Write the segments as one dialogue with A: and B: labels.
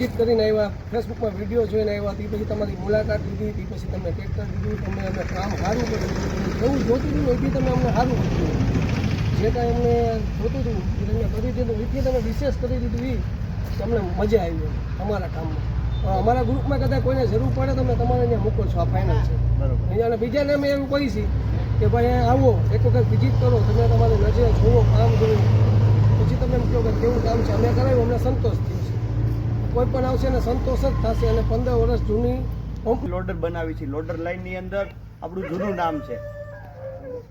A: Visit કરીને આવ્યા, ફેસબુકમાં video જોઈને આવ્યા, તે પછી તમારી મુલાકાત લીધી, તે પછી તમે ટ્રેક્ટર લીધું, તમે અમને કામ સારું કર્યું, એવું જોતું હતું એથી તમે અમને સારું કર્યું, જે કાંઈ અમને જોતું હતું એ તમે કરી દીધું, એથી તમે વિશેષ કરી દીધું એ અમને મજા આવી અમારા કામમાં. અમારા ગ્રુપમાં કદાચ કોઈને જરૂર પડે તો અમે તમારે ત્યાં મૂકો છો, આ ફાઇનલ છે બરાબર. અને બીજાને અમે એવું કહી છીએ કે ભાઈ આવો એક વખત વિઝિટ કરો, તમે તમારી નજરે જુઓ, કામ જુઓ, પછી તમે એમ કહો કે કેવું કામ છે. અમે કરાવ્યું, અમને સંતોષ થયો છે. કોઈ પણ આવશે અને સંતોષ જ થશે. અને 15 વર્ષ જૂની
B: લોડર બનાવી છે. લોડર લાઇનની અંદર આપણું જૂનું નામ છે.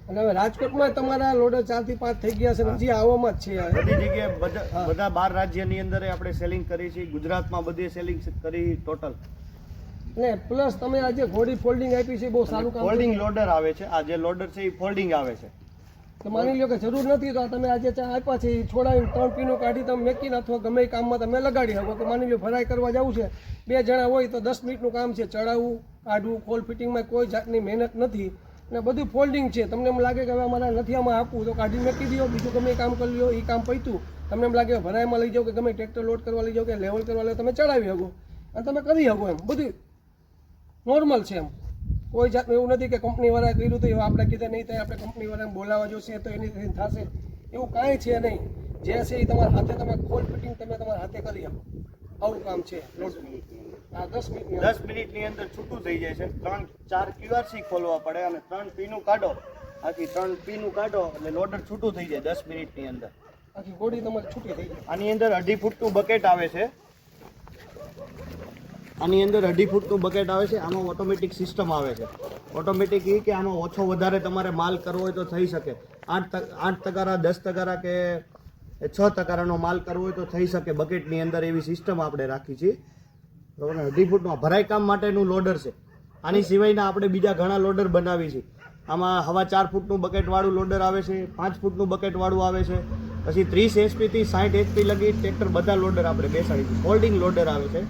A: અને હવે રાજકોટમાં તમારા લોડર 4 થી 5 થઈ ગયા છે, હજી આવવામાં જ છે.
B: બધી જગ્યાએ બધા 12 રાજ્યની અંદર આપણે સેલિંગ કરી છે. ગુજરાતમાં બધે સેલિંગ કરી ટોટલ.
A: ને પ્લસ તમે આજે ઘોડી ફોલ્ડિંગ આપી છે, બહુ સારું કામ.
B: ફોલ્ડિંગ લોડર આવે છે. આ જે લોડર છે એ ફોલ્ડિંગ આવે છે.
A: તો માની લો કે જરૂર નથી તો તમે આજે આપ્યા છે, છોડાવીને 3 પીનો કાઢી તમે મેકીને અથવા ગમે એ કામમાં તમે લગાડી શકો. કે માની લો ફરાઈ કરવા જવું છે, 2 જણા હોય તો 10 મિનિટનું કામ છે. ચડાવવું, કાઢવું, ખોલ ફિટિંગમાં કોઈ જાતની મહેનત નથી ને બધું ફોલ્ડિંગ છે. તમને એમ લાગે કે હવે અમારા નથી આમાં આપવું તો કાઢી મેકી દો, બીજું ગમે એ કામ કરી લો. એ કામ પૈતું તમને એમ લાગે ભરાઈમાં લઈ જાઓ કે ગમે ટ્રેક્ટર લોડ કરવા લઈ જાઓ કે લેવલ કરવા લઈ તમે ચડાવી શકો અને તમે કરી શકો. એમ બધું નોર્મલ છે. એમ કોઈ જાતનું એવું નથી કે કંપનીવાળાએ કર્યું તો એવું આપણે કીધે નહીં થાય, આપણે કંપનીવાળાને બોલાવવા જોશે તો એની થશે, એવું કાંઈ છે નહીં. જે છે એ તમારા હાથે તમે ખોલ ફિટિંગ તમે તમારા હાથે કરી શકો. આવું કામ છે.
B: 10 મિનિટની અંદર છૂટું થઈ જાય છે. 3-4 QRC ખોલવા પડે અને 3 પીનું કાઢો. આથી 3 પીનું કાઢો એટલે લોડર છૂટું થઈ જાય 10 મિનિટની અંદર.
A: આખી ગોળી તમારી છૂટી થઈ જાય.
B: આની અંદર 2.5 ફૂટનું બકેટ આવે છે. આની અંદર 2.5 ફૂટનું બકેટ આવે છે. આમાં ઓટોમેટિક સિસ્ટમ આવે છે. ઓટોમેટિક એ કે આમાં ઓછો વધારે તમારે માલ કરવો હોય તો થઈ શકે. 8 તગારા 10 તગારા કે 6 તગારાનો માલ કરવો હોય તો થઈ શકે બકેટની અંદર. એવી સિસ્ટમ આપણે રાખી છે. 2.5 ફૂટમાં ભરાઈ કામ માટેનું લોડર છે. આની સિવાયના આપણે બીજા ઘણા લોડર બનાવી છે. આમાં 4.5 ફૂટનું બકેટવાળું લોડર આવે છે, 5 ફૂટનું બકેટવાળું આવે છે, પછી 30 HP થી 60 HP લગી ટ્રેક્ટર બધા લોડર આપણે બેસાડી છે. ફોલ્ડિંગ લોડર આવે છે.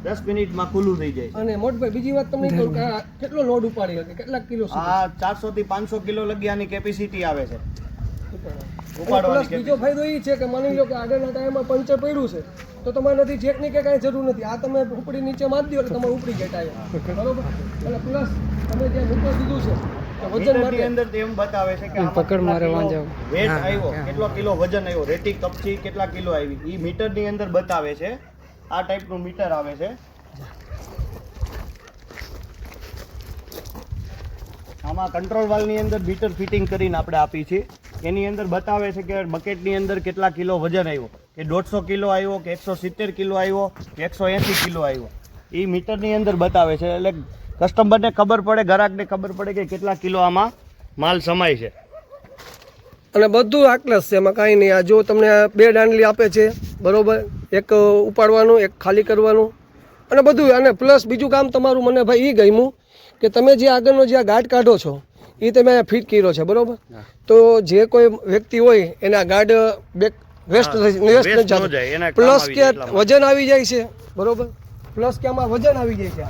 B: 10 મિનિટમાં ખુલ્લું થઈ જાય છે.
A: અને મોટભાઈ બીજી વાત તમને કહું કે કેટલો લોડ ઉપાડી શકે, કેટલા કિલો?
B: આ 400 થી 500 કિલો લગી આની કેપેસિટી આવે છે.
A: પ્લસ બીજો ફાયદો એ છે કે માની લો કે આગળના ટાયરમાં પંચર પડ્યું છે તો તમારે નથી ચેકની કે કાંઈ જરૂર નથી. આ તમે ઉપડી નીચે મારી દો એટલે તમારે ઉપડી જાય ટાયર, બરોબર. અને પ્લસ તમે જે મૂકવા દીધું છે વજન માટે
B: અંદર તેમ બતાવે છે કે પકડ મારે વાંજાવ વેટ આવ્યો, કેટલો કિલો વજન આવ્યો, રેતી કપચી કેટલા કિલો આવી, એ મીટરની અંદર બતાવે છે. આ ટાઈપનું મીટર આવે છે. આમાં કંટ્રોલ વાલ્વની અંદર મીટર ફિટિંગ કરીને આપણે આપી છે. એની અંદર બતાવે છે કે બકેટની અંદર કેટલા કિલો વજન આવ્યો, કે 150 કિલો આવ્યો, કે 170 કિલો આવ્યો, કે 180 કિલો આવ્યો. એ મીટરની અંદર બતાવે છે. એટલે કસ્ટમરને ખબર પડે, ગ્રાહકને ખબર પડે કે કેટલા કિલો આમાં માલ સમાય છે.
A: અને બધું આકલસ છે, એમાં કાંઈ નહીં. આ જો તમને 2 દાંડલી આપે છે, બરોબર, એક ઉપાડવાનું, એક ખાલી કરવાનું અને બધું. અને પ્લસ બીજું કામ તમારું મને ભાઈ એ ગમ્યું કે તમે જે આગળનો જે આ ગાર્ડ કાઢો છો એ તમે ફિટ કર્યો છે, બરોબર. તો જે કોઈ વ્યક્તિ હોય એના ગાર્ડ વેસ્ટ જાય, પ્લસ કે વજન આવી જાય છે, બરોબર. પ્લસ કે આમાં વજન આવી જાય છે.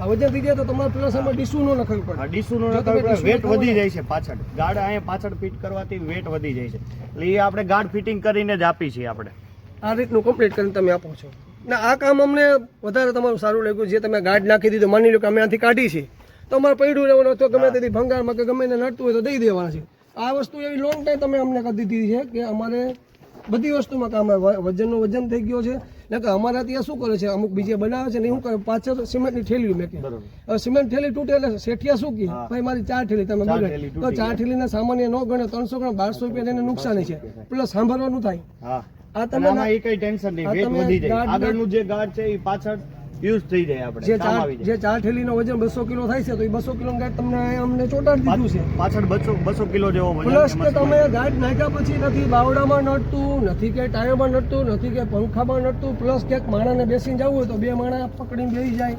A: આ વજન થઈ જાય તો તમારે પ્લસ આમાં ડીસું ન નખાવી પડે.
B: ડીસું ન નખાવી પડે. વેટ વધી જાય છે પાછળ. ગાર્ડ અહીંયા પાછળ ફિટ કરવાથી વેટ વધી જાય છે. એટલે એ આપણે ગાર્ડ ફિટિંગ કરીને જ આપી છીએ આપણે.
A: આ રીતનું કમ્પ્લીટ કરીને તમે આપો છો. ને આ કામ અમને વધારે તમારું સારું લાગ્યું. જે તમે ગાર્ડ નાખી દીધું, માની લો કે અમે આથી કાઢી છે તો અમારે પડ્યું રહેવાનું તો ગમે તેથી ભંગારમાં કે ગમે એને નડતું હોય તો દઈ દેવાના છે. આ વસ્તુ એવી લોંગ ટાઈમ તમે અમને કરી દીધી છે કે અમારે બધી વસ્તુમાં કામ આવે. વજનનો વજન થઈ ગયો છે. એટલે કે અમારા ત્યાં શું કરે છે, અમુક બીજે બનાવે છે ને શું કરે, પાછળ સિમેન્ટની થેલી મેકે. હવે સિમેન્ટ થેલી તૂટે એટલે શેઠિયા શું કહે, ભાઈ મારી 4 થેલી તમે બગડે તો 4 થેલીના સામાન્ય ન ગણે, 300 ગ્રામ 1200 રૂપિયા એને નુકસાની છે. પ્લસ સાંભળવાનું થાય.
B: આ તમે એ કઈ ટેન્શન નહીં, વેટ વધી જાય. આગળનું જે ગાર્ડ છે એ પાછળ યુઝ થઈ જાય. આપણે
A: જે 4 થેલીનો વજન 200 કિલો થાય છે તો એ 200 કિલો ગાર્ડ તમને અમને ચોટાડી દીધું છે.
B: પાછળ 200 કિલો જેવો વજન.
A: પ્લસ કે તમે ગાર્ડ નાખ્યા પછી નથી બાવડામાં નડતું, નથી કે ટાયરમાં નડતું, નથી કે પંખામાં નડતું. પ્લસ કે માણાને બેસીને જવું હોય તો 2 માણા પકડીને બેસી જાય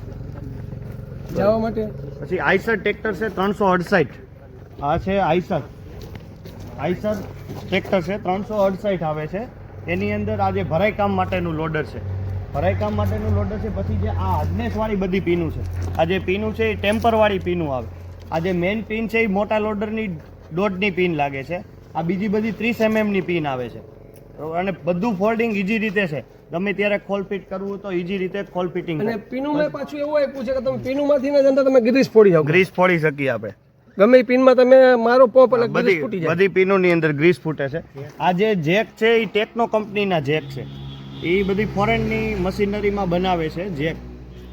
A: જવા માટે.
B: પછી આઈસર ટ્રેક્ટર છે 368. આ છે આઈસર ટ્રેક્ટર છે 368 આવે છે. એની અંદર આ જે ભરાઈ કામ માટેનું લોડર છે. ભરાઈ કામ માટેનું લોડર છે. પછી જે આ હાર્ડનેસ વાળી બધી પીનું છે. આ જે પીનું છે એ ટેમ્પર વાળી પીનું આવે. આ જે મેઇન પિન છે એ મોટા લોડરની 1.5ની પિન લાગે છે. આ બીજી બધી 30 mm ની પિન આવે છે. બરોબર? અને બધું ફોલ્ડિંગ ઈજી રીતે છે, ગમે ત્યારે ખોલ ફિટ કરવું હોય તો ઈજી રીતે ખોલ ફિટિંગ
A: અને પીનું મેં પાછું એવું આપ્યું છે કે તમે પીનુંમાંથી ને જ અંદર તમે ગ્રીસ ફોડી શકો.
B: ગ્રીસ ફોડી શકીએ આપણે.
A: ગમે એ પિનમાં તમે મારો પંપ એટલે ગ્રીસ ફૂટી જાય.
B: બધી પિનોની અંદર ગ્રીસ ફૂટે છે. આ જે જેક છે એ ટેકનો કંપનીના જેક છે, એ બધી ફોરેનની મશીનરીમાં બનાવે છે જેક,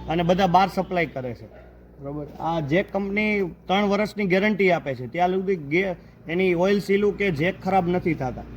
B: અને બધા બહાર સપ્લાય કરે છે, બરોબર? આ જેક કંપની 3 વર્ષની ગેરંટી આપે છે, ત્યાં સુધી એની ઓઇલ સીલું કે જેક ખરાબ નથી થતા.